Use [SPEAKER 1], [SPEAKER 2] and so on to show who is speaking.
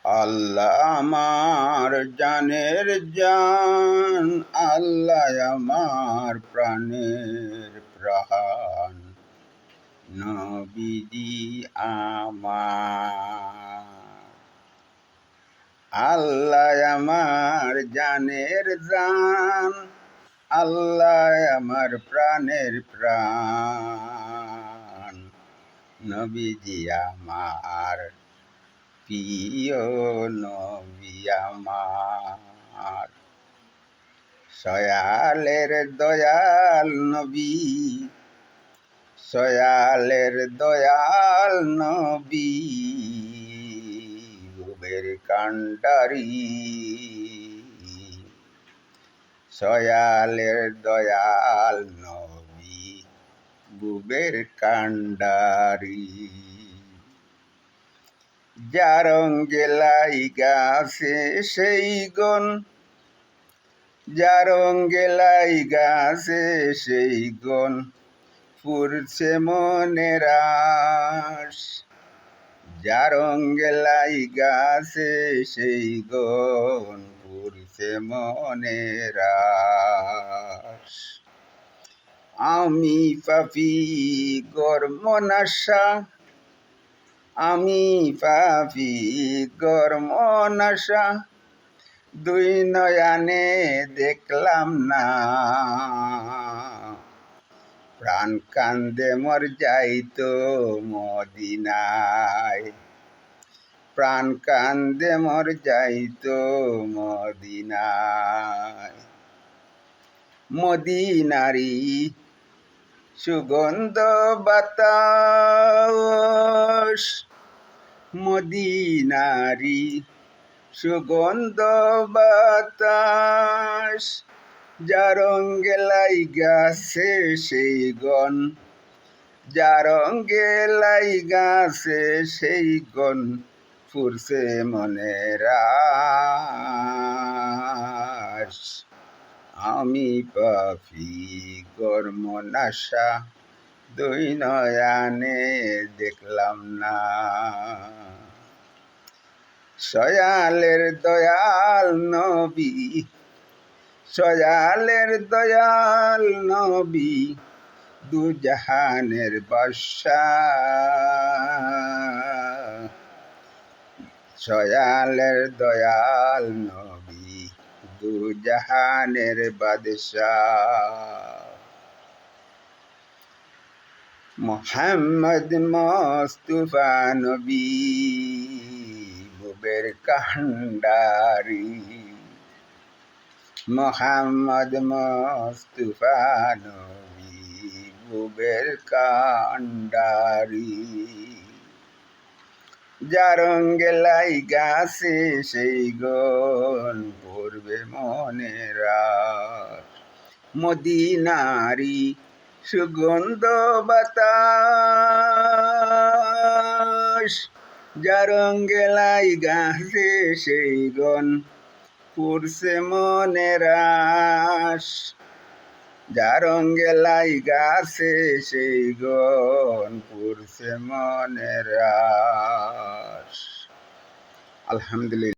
[SPEAKER 1] আল্লাহ আমার জানের জান, আল্লাহ আমার প্রাণের প্রাণ, নবীজি আমার। আল্লাহ আমার জানের জান, আল্লাহ আমার প্রাণের প্রাণ, নবীজি আমার প্রিয় নবী আমার। সয়ালের দয়াল নবী, সয়ালের দয়াল নবী, বুবের কান্ডারি। সয়ালের দয়াল নবী, বুবের কান্ডারি। যার অঙ্গে লাইগাছে সেই গুণ, যার অঙ্গে লাইগাছে সেই গুণ, পুরছে মনের আশ। যার অঙ্গে লাইগাছে সেই গুণ, পুরছে মনের আশ। আমি পাপী গর্মনাশা, আমি পাপী গর্মনাশা, দুই নয়নে দেখলাম না। প্রাণ কান্দে মর যাইতো মদিনায়, প্রাণ কান্দে মর যাইতো মদিনায়। মদিনারি সুগন্ধ বাতাস, মদিনারি সুগন্ধ বাতাস, যার অঙ্গে লাইগাছে সেই গণ, যার অঙ্গে লাইগাছে সেই গণ, ফুরছে মনের আশ। আমি পাপী গর্মনাশা, দুই নয়নে দেখলাম না। সয়ালের দয়াল নবী, সয়ালের দয়াল নবী, দু জাহানের বাদশাহ। সয়ালের দয়াল নবী, দু জাহানের বাদশাহ। মোহাম্মদ মুস্তাফা নবী, বুবের কান্ডারি। মোহাম্মদ মুস্তাফা নবী, বুবের কান্ডারি। যার অঙ্গে লাইগাছে সেই গুণ, পূর্বে মনের আশ। মদিনারি সুগন্ধ বাতাস, যার অঙ্গে লাইগাছে সেই গুণ, পুরছে মনের আশ। যার অঙ্গে লাইগাছে সেই গুণ, পুরছে মনের আশ। আলহামদুলিল্লাহ।